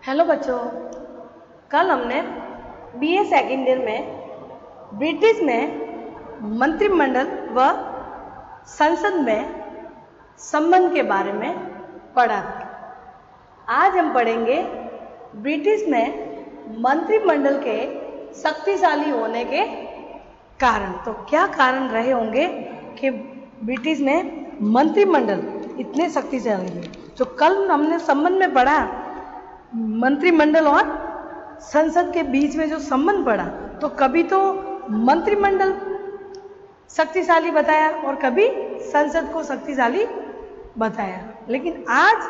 Hello बच्चों, कल हमने बीए सेकेंड ईयर में ब्रिटिश में मंत्रिमंडल व संसद में संबंध के बारे में पढ़ा था। आज हम पढ़ेंगे ब्रिटिश में मंत्रिमंडल के शक्तिशाली होने के कारण। तो क्या कारण रहे होंगे कि ब्रिटिश में मंत्रिमंडल इतने शक्तिशाली है। जो कल हमने संबंध में पढ़ा, मंत्रिमंडल और संसद के बीच में जो संबंध पड़ा, तो कभी तो मंत्रिमंडल शक्तिशाली बताया और कभी संसद को शक्तिशाली बताया। लेकिन आज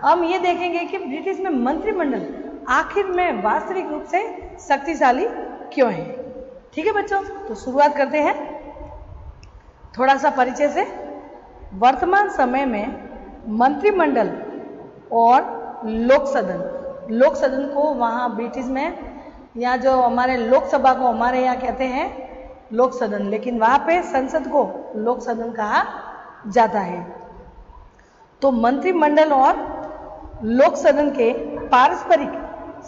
हम ये देखेंगे कि ब्रिटिश में मंत्रिमंडल आखिर में वास्तविक रूप से शक्तिशाली क्यों है। ठीक है बच्चों, तो शुरुआत करते हैं थोड़ा सा परिचय से। वर्तमान समय में मंत्रिमंडल और लोक सदन को वहाँ ब्रिटिश में, या जो हमारे लोकसभा को हमारे यहाँ कहते हैं लोक सदन, लेकिन वहाँ पे संसद को लोक सदन कहा जाता है। तो मंत्रिमंडल और लोक सदन के पारस्परिक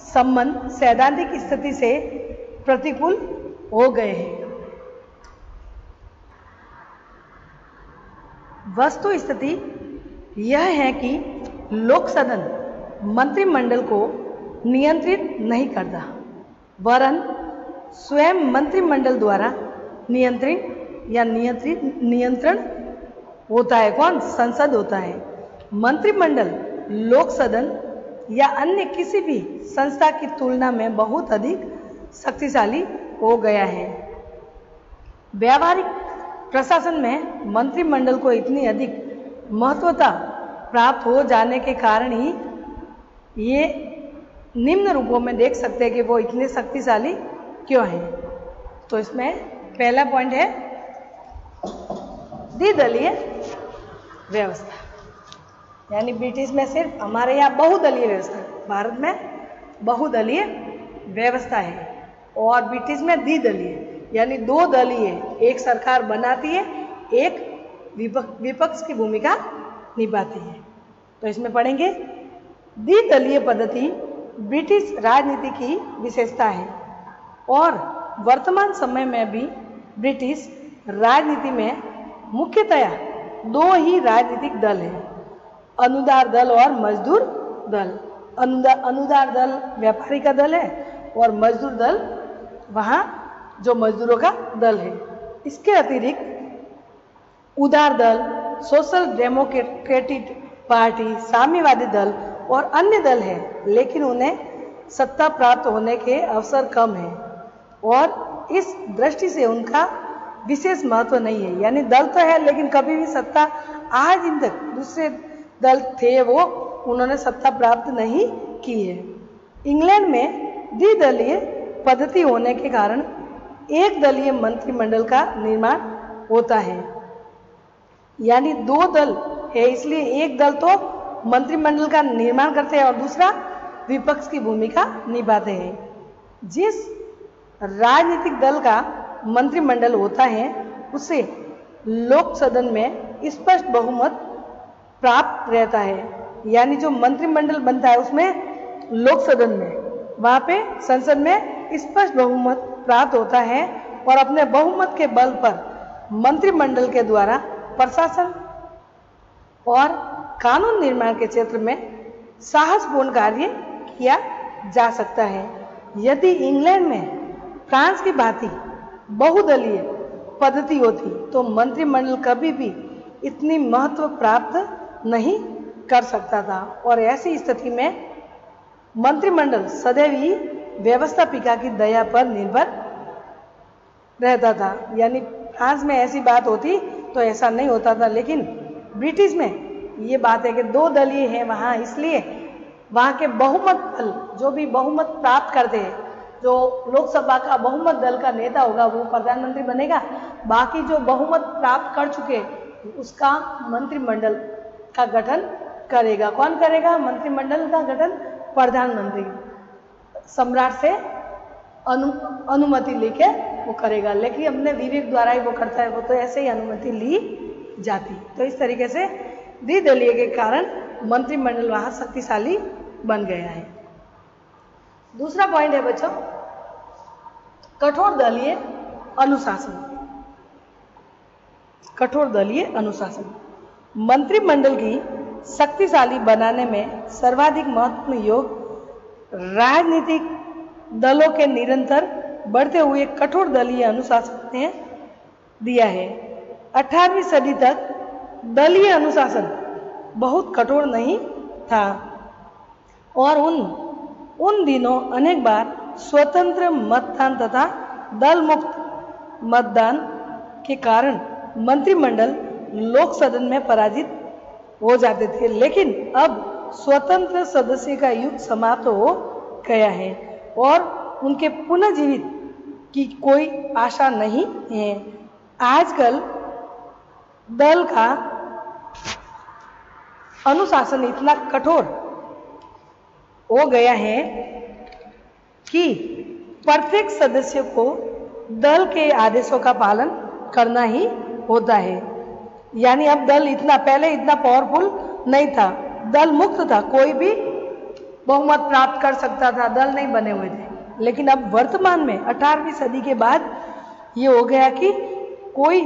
संबंध सैद्धांतिक स्थिति से प्रतिकूल हो गए हैं। वस्तु स्थिति यह है कि लोक सदन मंत्रिमंडल को नियंत्रित नहीं करता, वरन स्वयं मंत्रिमंडल द्वारा नियंत्रण होता है। कौन? संसद होता है। मंत्रिमंडल लोक सदन या अन्य किसी भी संस्था की तुलना में बहुत अधिक शक्तिशाली हो गया है। व्यावहारिक प्रशासन में मंत्रिमंडल को इतनी अधिक महत्वता प्राप्त हो जाने के कारण ही ये निम्न रूपों में देख सकते हैं कि वो इतने शक्तिशाली क्यों हैं। तो इसमें पहला पॉइंट है द्विदलीय व्यवस्था, यानी ब्रिटिश में सिर्फ, हमारे यहाँ बहुदलीय व्यवस्था, भारत में बहुदलीय व्यवस्था है और ब्रिटिश में द्विदलीय, यानी दो दलीय, एक सरकार बनाती है, एक विपक्ष की भूमिका निभाती है। तो इसमें पढ़ेंगे द्विदलीय पद्धति ब्रिटिश राजनीति की विशेषता है और वर्तमान समय में भी ब्रिटिश राजनीति में मुख्यतया दो ही राजनीतिक दल हैं, अनुदार दल और मजदूर दल। अनुदार दल व्यापारी का दल है और मजदूर दल वहाँ जो मजदूरों का दल है। इसके अतिरिक्त उदार दल, सोशल डेमोक्रेटिक पार्टी, साम्यवादी दल और अन्य दल है, लेकिन उन्हें सत्ता प्राप्त होने के अवसर कम है और इस दृष्टि से उनका विशेष महत्व नहीं है। यानी दल तो है लेकिन कभी भी सत्ता, आज दिन तक दूसरे दल थे वो, उन्होंने सत्ता प्राप्त नहीं की है। इंग्लैंड में द्विदलीय पद्धति होने के कारण एक दलीय मंत्रिमंडल का निर्माण होता है, यानी दो दल है, इसलिए एक दल तो मंत्रिमंडल का निर्माण करते हैं और दूसरा विपक्ष की भूमिका निभाते हैं। जिस राजनीतिक दल का मंत्रिमंडल होता है उसे लोक सदन में स्पष्ट बहुमत प्राप्त रहता है, यानी जो मंत्रिमंडल बनता है उसमें लोक सदन में, वहाँ पे संसद में स्पष्ट बहुमत प्राप्त होता है और अपने बहुमत के बल पर मंत्रिमंडल के द्वारा प्रशासन और कानून निर्माण के क्षेत्र में साहसपूर्ण कार्य किया जा सकता है। यदि इंग्लैंड में फ्रांस की भांति बहुदलीय पद्धति होती तो मंत्रिमंडल कभी भी इतनी महत्व प्राप्त नहीं कर सकता था और ऐसी स्थिति में मंत्रिमंडल सदैव ही व्यवस्थापिका की दया पर निर्भर रहता था। यानी फ्रांस में ऐसी बात होती तो ऐसा नहीं होता था, लेकिन ब्रिटिश में ये बात है कि दो दलीय है वहाँ, इसलिए वहाँ के बहुमत दल जो भी बहुमत प्राप्त करते हैं, जो लोकसभा का बहुमत दल का नेता होगा वो प्रधानमंत्री बनेगा, बाकी जो बहुमत प्राप्त कर चुके उसका मंत्रिमंडल का गठन करेगा। कौन करेगा मंत्रिमंडल का गठन? प्रधानमंत्री सम्राट से अनुमति लेके वो करेगा, लेकिन अपने विवेक द्वारा ही वो करता है, वो तो ऐसे ही अनुमति ली जाती। तो इस तरीके से द्विदलीय के कारण मंत्रिमंडल वहाँ शक्तिशाली बन गया है। दूसरा पॉइंट है बच्चों, कठोर दलीय अनुशासन। कठोर दलीय अनुशासन मंत्रिमंडल की शक्तिशाली बनाने में सर्वाधिक महत्वपूर्ण योग राजनीतिक दलों के निरंतर बढ़ते हुए कठोर दलीय अनुशासन ने दिया है। 18वीं सदी तक दलीय अनुशासन बहुत कठोर नहीं था और उन दिनों अनेक बार स्वतंत्र मतदान तथा दल मुक्त मतदान के कारण मंत्रिमंडल लोक सदन में पराजित हो जाते थे, लेकिन अब स्वतंत्र सदस्य का युग समाप्त हो गया है और उनके पुनर्जीवित की कोई आशा नहीं है। आजकल दल का अनुशासन इतना कठोर हो गया है कि प्रत्येक सदस्य को दल के आदेशों का पालन करना ही होता है। यानी अब दल पहले इतना पावरफुल नहीं था, दल मुक्त था, कोई भी बहुमत प्राप्त कर सकता था, दल नहीं बने हुए थे। लेकिन अब वर्तमान में 18वीं सदी के बाद ये हो गया कि कोई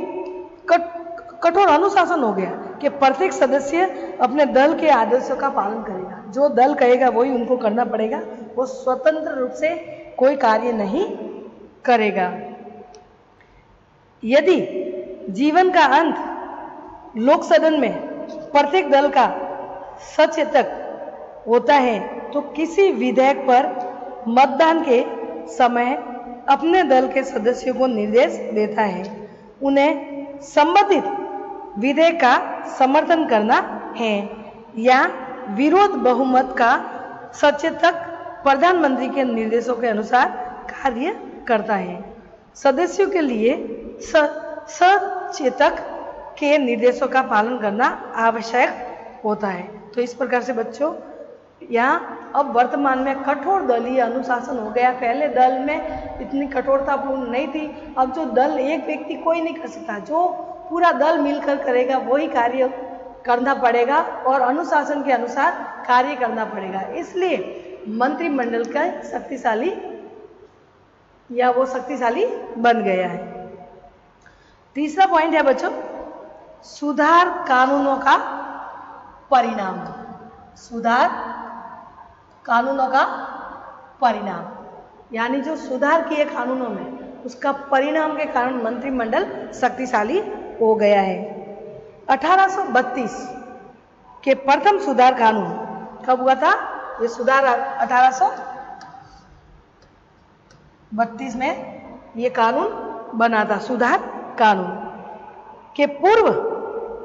कठोर अनुशासन हो गया कि प्रत्येक सदस्य अपने दल के आदेशों का पालन करेगा, जो दल कहेगा वही उनको करना पड़ेगा, वो स्वतंत्र रूप से कोई कार्य नहीं करेगा। यदि जीवन का अंत लोक सदन में प्रत्येक दल का सचेतक होता है तो किसी विधेयक पर मतदान के समय अपने दल के सदस्यों को निर्देश देता है, उन्हें संबंधित विधेयक का समर्थन करना है या विरोध बहुमत का सचेतक प्रधानमंत्री के निर्देशों के अनुसार कार्य करता है। सदस्यों के लिए सचेतक के निर्देशों का पालन करना आवश्यक होता है। तो इस प्रकार से बच्चों यहाँ अब वर्तमान में कठोर दलीय अनुशासन हो गया। पहले दल में इतनी कठोरतापूर्ण नहीं थी, अब जो दल एक व्यक्ति कोई नहीं कर सकता, जो पूरा दल मिलकर करेगा वही कार्य करना पड़ेगा और अनुशासन के अनुसार कार्य करना पड़ेगा। इसलिए मंत्रिमंडल का शक्तिशाली वो शक्तिशाली बन गया है। तीसरा पॉइंट है बच्चों, सुधार कानूनों का परिणाम। सुधार कानूनों का परिणाम यानी जो सुधार किए कानूनों में उसका परिणाम के कारण मंत्रिमंडल शक्तिशाली हो गया है। 1832 के प्रथम सुधार कानून कब हुआ था? ये सुधार 1832 में ये कानून बना था। सुधार कानून के पूर्व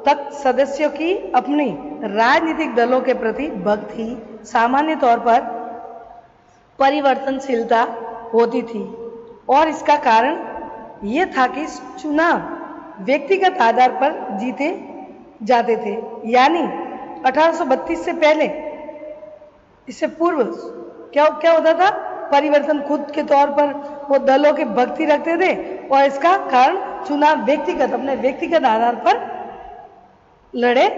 तक सदस्यों की अपनी राजनीतिक दलों के प्रति भक्ति सामान्य तौर पर परिवर्तनशीलता होती थी और इसका कारण ये था कि चुनाव व्यक्तिगत आधार पर जीते जाते थे। यानी 1832 से पहले, इससे पूर्व क्या होता था? परिवर्तन खुद के तौर पर वो दलों की भक्ति रखते थे और इसका कारण चुनाव अपने व्यक्तिगत आधार पर लड़े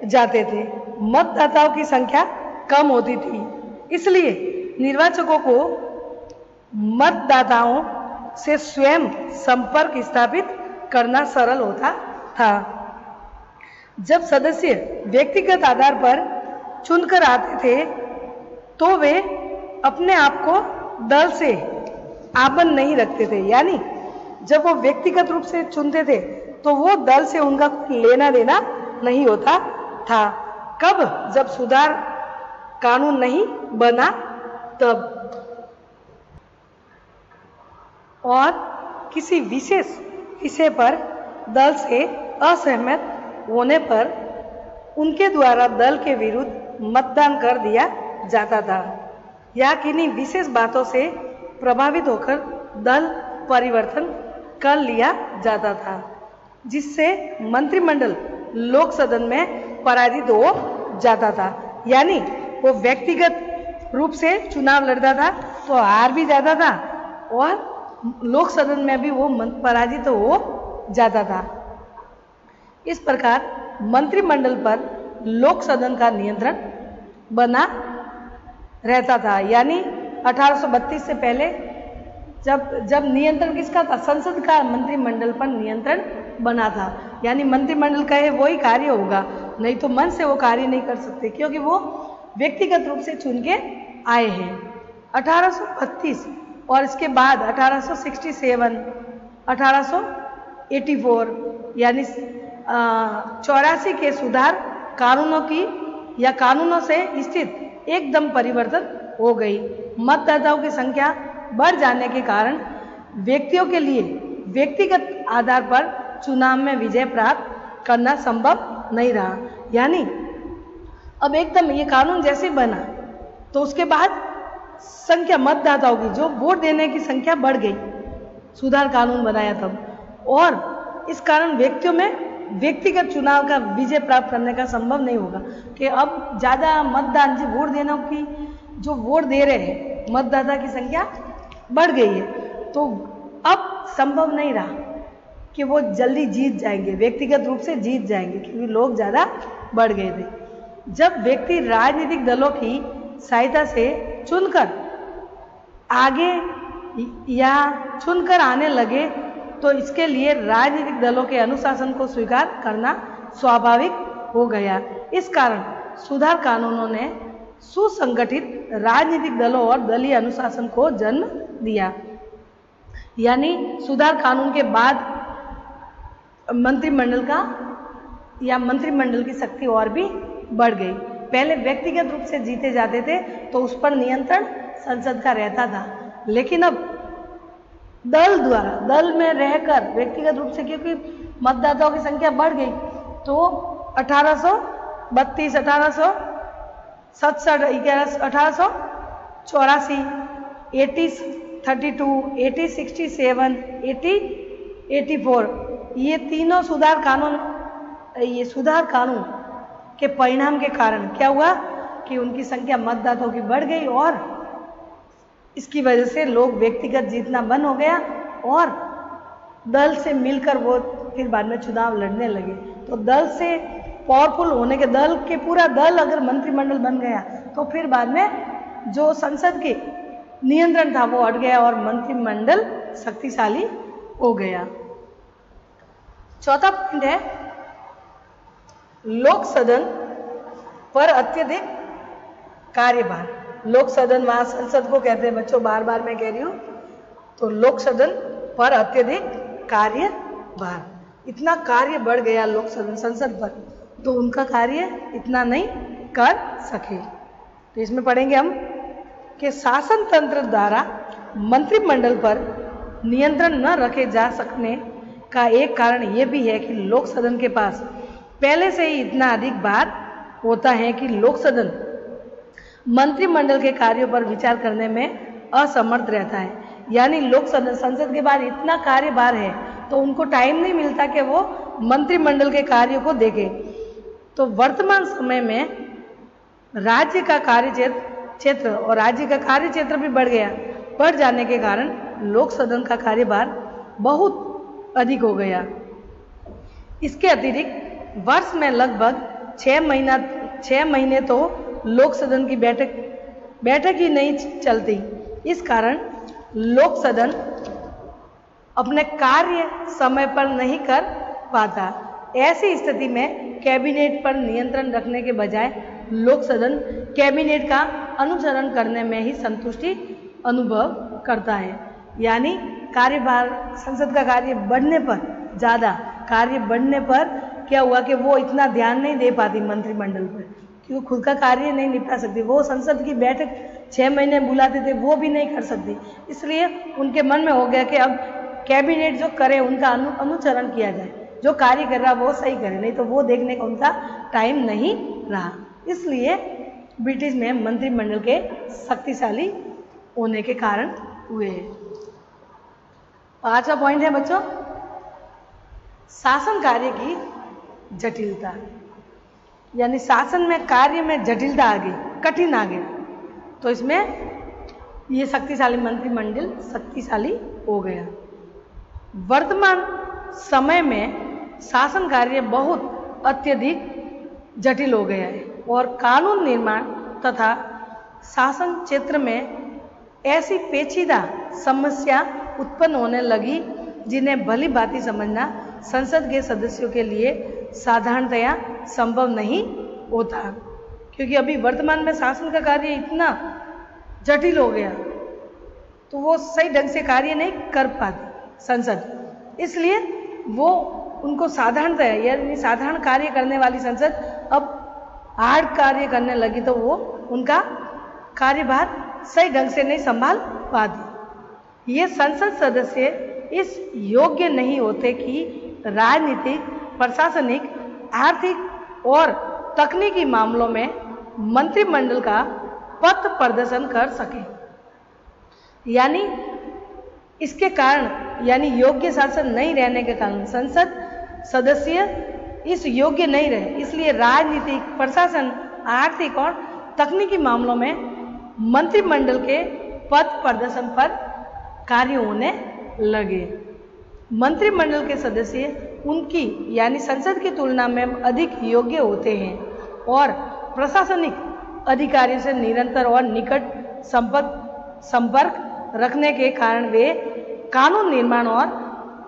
जाते थे। मतदाताओं की संख्या कम होती थी, इसलिए निर्वाचकों को मतदाताओं से स्वयं संपर्क स्थापित करना सरल होता था। जब सदस्य व्यक्तिगत आधार पर चुनकर आते थे तो वे अपने आप को दल से आबंध नहीं रखते थे। यानी जब वो व्यक्तिगत रूप से चुनते थे तो वो दल से उनका कोई लेना देना नहीं होता था। कब? जब सुधार कानून नहीं बना तब। और किसी विशेष विषय पर दल से असहमत होने पर उनके द्वारा दल के विरुद्ध मतदान कर दिया जाता था या किन्हीं विशेष बातों से प्रभावित होकर दल परिवर्तन कर लिया जाता था, जिससे मंत्रिमंडल लोक सदन में पराजित हो जाता था। यानी वो व्यक्तिगत रूप से चुनाव लड़ता था तो हार भी जाता था और लोक सदन में भी वो पराजित हो जाता था। इस प्रकार मंत्रिमंडल पर लोक सदन का नियंत्रण बना रहता था। यानी 1832 से पहले जब नियंत्रण किसका था? संसद का मंत्रिमंडल पर नियंत्रण बना था। यानी मंत्रिमंडल कहे वही कार्य होगा, नहीं तो मन से वो कार्य नहीं कर सकते, क्योंकि वो व्यक्तिगत रूप से चुन के आए हैं। 1832 और इसके बाद 1867, 1884 यानी 84 के सुधार कानूनों की या कानूनों से स्थित एकदम परिवर्तन हो गई। मतदाताओं की संख्या बढ़ जाने के कारण व्यक्तियों के लिए व्यक्तिगत आधार पर चुनाव में विजय प्राप्त करना संभव नहीं रहा। यानी अब एकदम ये कानून जैसे बना तो उसके बाद संख्या मतदाताओं की, जो वोट देने की संख्या बढ़ गई, सुधार कानून बनाया तब, और इस कारण व्यक्तियों में व्यक्तिगत चुनाव का विजय प्राप्त करने का संभव नहीं होगा कि अब ज़्यादा मतदान जी वोट देने की जो वोट दे रहे हैं मतदाता की संख्या बढ़ गई है, तो अब संभव नहीं रहा कि वो जल्दी जीत जाएंगे, व्यक्तिगत रूप से जीत जाएंगे, क्योंकि लोग ज़्यादा बढ़ गए थे। जब व्यक्ति राजनीतिक दलों की सहायता से चुनकर आगे या चुनकर आने लगे तो इसके लिए राजनीतिक दलों के अनुशासन को स्वीकार करना स्वाभाविक हो गया। इस कारण सुधार कानूनों ने सुसंगठित राजनीतिक दलों और दलीय अनुशासन को जन्म दिया। यानी सुधार कानून के बाद मंत्रिमंडल का या मंत्रिमंडल की शक्ति और भी बढ़ गई। पहले व्यक्तिगत रूप से जीते जाते थे तो उस पर नियंत्रण संसद का रहता था, लेकिन अब दल द्वारा, दल में रहकर व्यक्तिगत रूप से, क्योंकि मतदाताओं की संख्या बढ़ गई, तो 1832, 1867, 1884, 1832, 1867, 1884 ये तीनों सुधार कानून के परिणाम के कारण क्या हुआ कि उनकी संख्या मतदाताओं की बढ़ गई और इसकी वजह से लोग व्यक्तिगत जीतना बंद हो गया और दल से मिलकर वो फिर बाद में चुनाव लड़ने लगे। तो दल से पावरफुल होने के दल के पूरा दल अगर मंत्रिमंडल बन गया तो फिर बाद में जो संसद के नियंत्रण था वो हट गया और मंत्रिमंडल शक्तिशाली हो गया। चौथा पॉइंट है लोक सदन पर अत्यधिक कार्यभार। लोक सदन वहां संसद को कहते हैं बच्चों, बार बार मैं कह रही हूं। तो लोक सदन पर अत्यधिक कार्यभार, इतना कार्य बढ़ गया लोक सदन संसद पर, तो उनका कार्य इतना नहीं कर सके। तो इसमें पढ़ेंगे हम कि शासन तंत्र द्वारा मंत्रिमंडल पर नियंत्रण न रखे जा सकने का एक कारण यह भी है कि लोक सदन के पास पहले से ही इतना अधिक भार होता है कि लोक सदन मंत्रिमंडल के कार्यों पर विचार करने में असमर्थ रहता है। यानी लोक सदन, संसद के बाद इतना कार्यभार है तो उनको टाइम नहीं मिलता कि वो मंत्रिमंडल के कार्यों को देखे। तो वर्तमान समय में राज्य का कार्य क्षेत्र और राज्य का कार्य क्षेत्र भी बढ़ जाने के कारण लोक सदन का कार्यभार बहुत अधिक हो गया। इसके अतिरिक्त वर्ष में लगभग 6 महीने तो लोक सदन की बैठक ही नहीं चलती। इस कारण लोक सदन अपने कार्य समय पर नहीं कर पाता। ऐसी स्थिति में कैबिनेट पर नियंत्रण रखने के बजाय लोक सदन कैबिनेट का अनुसरण करने में ही संतुष्टि अनुभव करता है। यानी कार्यभार, संसद का कार्य बढ़ने पर, ज़्यादा कार्य बढ़ने पर क्या हुआ कि वो इतना ध्यान नहीं दे पाती मंत्रिमंडल पर, क्योंकि खुद का कार्य नहीं निपटा सकती। वो संसद की बैठक 6 महीने बुलाते थे, वो भी नहीं कर सकती। इसलिए उनके मन में हो गया कि अब कैबिनेट जो करे उनका अनुसरण किया जाए, जो कार्य कर रहा वो सही करे, नहीं तो वो देखने का उनका टाइम नहीं रहा। इसलिए ब्रिटिश में मंत्रिमंडल के शक्तिशाली होने के कारण हुए। 5वां पॉइंट है बच्चों, शासन कार्य की जटिलता। यानी शासन में कार्य में जटिलता आ गई, कठिन आ गया, तो इसमें ये शक्तिशाली मंत्रिमंडल शक्तिशाली हो गया। वर्तमान समय में शासन कार्य बहुत अत्यधिक जटिल हो गया है और कानून निर्माण तथा शासन क्षेत्र में ऐसी पेचीदा समस्या उत्पन्न होने लगी जिन्हें भली भांति समझना संसद के सदस्यों के लिए साधारणतया संभव नहीं होता, क्योंकि अभी वर्तमान में शासन का कार्य इतना जटिल हो गया तो वो सही ढंग से कार्य नहीं कर पाती संसद, इसलिए वो उनको साधारणतया यानी साधारण कार्य करने वाली संसद अब हार्ड कार्य करने लगी तो वो उनका कार्यभार सही ढंग से नहीं संभाल पाती। ये संसद सदस्य इस योग्य नहीं होते कि राजनीतिक, प्रशासनिक, आर्थिक और तकनीकी मामलों में मंत्रिमंडल का पथ प्रदर्शन कर सके। यानी इसके कारण यानी योग्य शासन नहीं रहने के कारण संसद सदस्य इस योग्य नहीं रहे, इसलिए राजनीतिक, प्रशासन, आर्थिक और तकनीकी मामलों में मंत्रिमंडल के पथ प्रदर्शन पर कार्य होने लगे। मंत्रिमंडल के सदस्य उनकी यानी संसद की तुलना में अधिक योग्य होते हैं और प्रशासनिक अधिकारियों से निरंतर और निकट संपर्क रखने के कारण वे कानून निर्माण और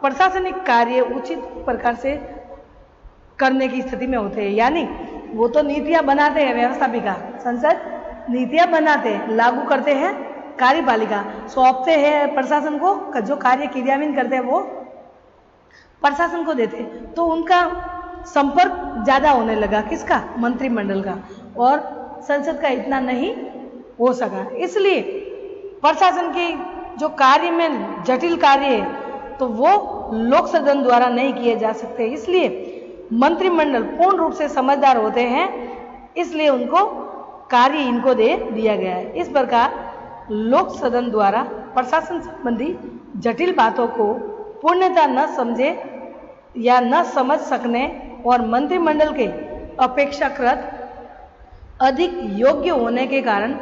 प्रशासनिक कार्य उचित प्रकार से करने की स्थिति में होते हैं। यानी वो तो नीतियां बनाते हैं, व्यवस्थापिका संसद नीतियां बनाते हैं, लागू करते हैं, कार्यपालिका सौंपते हैं प्रशासन को, जो कार्य क्रियान्वित करते हैं वो प्रशासन को देते हैं। तो उनका संपर्क ज्यादा होने लगा, किसका? मंत्रिमंडल का, और संसद का इतना नहीं हो सका। इसलिए प्रशासन की जो कार्य में जटिल कार्य है तो वो लोक सदन द्वारा नहीं किए जा सकते, इसलिए मंत्रिमंडल पूर्ण रूप से समझदार होते हैं, इसलिए उनको कार्य इनको दे दिया गया है। इस प्रकार लोक सदन द्वारा प्रशासन संबंधी जटिल बातों को पूर्णतः न समझे या न समझ सकने और मंत्रिमंडल के अपेक्षाकृत अधिक योग्य होने के कारण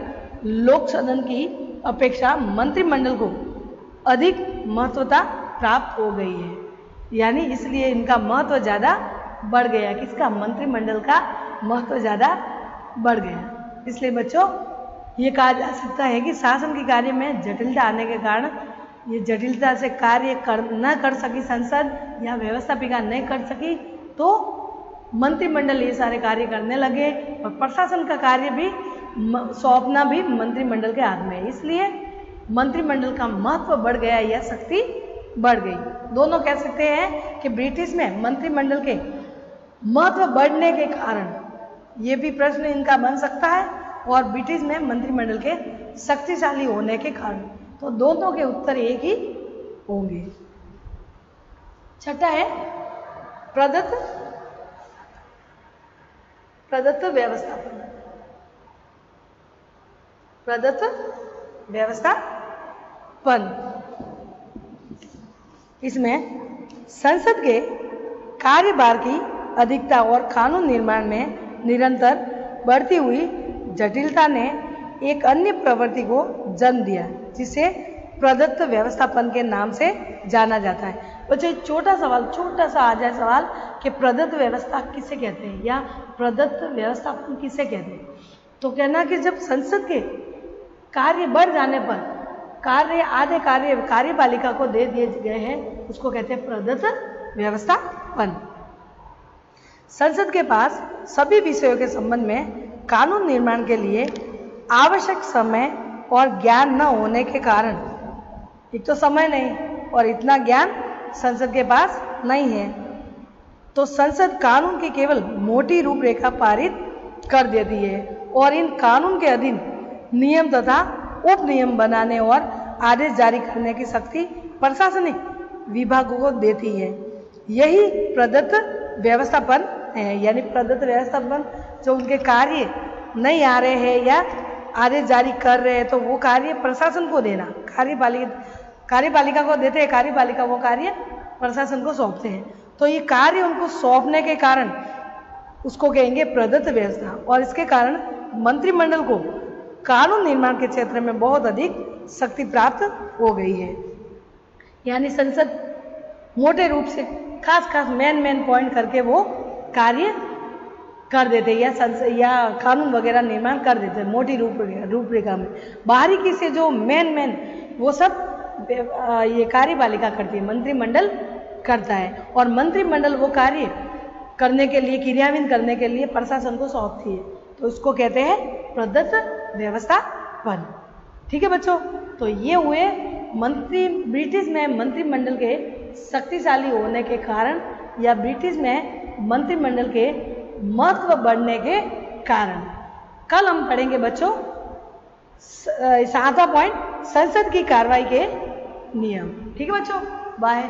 लोक सदन की अपेक्षा मंत्रिमंडल को अधिक महत्वता प्राप्त हो गई है। यानी इसलिए इनका महत्व ज़्यादा बढ़ गया। किसका? मंत्रिमंडल का महत्व ज़्यादा बढ़ गया। इसलिए बच्चों ये कहा जा सकता है कि शासन के कार्य में जटिलता आने के कारण ये जटिलता से कार्य न कर सकी संसद या व्यवस्थापिका नहीं कर सकी तो मंत्रिमंडल ये सारे कार्य करने लगे और प्रशासन का कार्य भी सौंपना भी मंत्रिमंडल के हाथ में है। इसलिए मंत्रिमंडल का महत्व बढ़ गया या शक्ति बढ़ गई। दोनों कह सकते हैं कि ब्रिटिश में मंत्रिमंडल के महत्व बढ़ने के कारण ये भी प्रश्न इनका बन सकता है और ब्रिटिश में मंत्रिमंडल के शक्तिशाली होने के कारण, तो दोनों के उत्तर एक ही होंगे। छठा है प्रदत्त व्यवस्थापन। प्रदत्त व्यवस्थापन इसमें संसद के कार्यभार की अधिकता और कानून निर्माण में निरंतर बढ़ती हुई जटिलता ने एक अन्य प्रवृत्ति को जन्म दिया जिसे प्रदत्त व्यवस्थापन के नाम से जाना जाता है। बच्चों छोटा सा आ जाए सवाल कि प्रदत्त व्यवस्था किसे कहते हैं या प्रदत्त व्यवस्थापन किसे कहते हैं, तो कहना कि जब संसद के कार्य बढ़ जाने पर आधे कार्य कार्यपालिका को दे दिए गए हैं, उसको कहते हैं प्रदत्त व्यवस्थापन। संसद के पास सभी विषयों के संबंध में कानून निर्माण के लिए आवश्यक समय और ज्ञान न होने के कारण, एक तो समय नहीं और इतना ज्ञान संसद के पास नहीं है, तो संसद कानून की केवल मोटी रूपरेखा पारित कर देती है और इन कानून के अधीन नियम तथा उप नियम बनाने और आदेश जारी करने की शक्ति प्रशासनिक विभागों को देती है। यही प्रदत्त व्यवस्थापन है। यानी प्रदत्त व्यवस्थापन जो उनके कार्य नहीं आ रहे हैं या आदेश जारी कर रहे हैं तो वो कार्य प्रशासन को देना, कार्यपालिका को देते हैं, कार्यपालिका वो कार्य प्रशासन को सौंपते हैं। तो ये कार्य उनको सौंपने के कारण उसको कहेंगे प्रदत्त व्यवस्था, और इसके कारण मंत्रिमंडल को कानून निर्माण के क्षेत्र में बहुत अधिक शक्ति प्राप्त हो गई है। यानी संसद मोटे रूप से खास मेन पॉइंट करके वो कार्य कर देते या कानून वगैरह निर्माण कर देते मोटी रूपरेखा में। बारीकी से जो मेन वो सब ये कार्यपालिका करती है, मंत्रिमंडल करता है, और मंत्रिमंडल वो कार्य करने के लिए, क्रियान्वित करने के लिए प्रशासन को सौंपती है, तो इसको कहते हैं प्रदत्त व्यवस्थापन। ठीक है बच्चों, तो ये हुए ब्रिटिश में मंत्रिमंडल के शक्तिशाली होने के कारण या ब्रिटिश में मंत्रिमंडल के महत्व बढ़ने के कारण। कल हम पढ़ेंगे बच्चों 7वां पॉइंट, संसद की कार्रवाई के नियम। ठीक है बच्चों, बाय।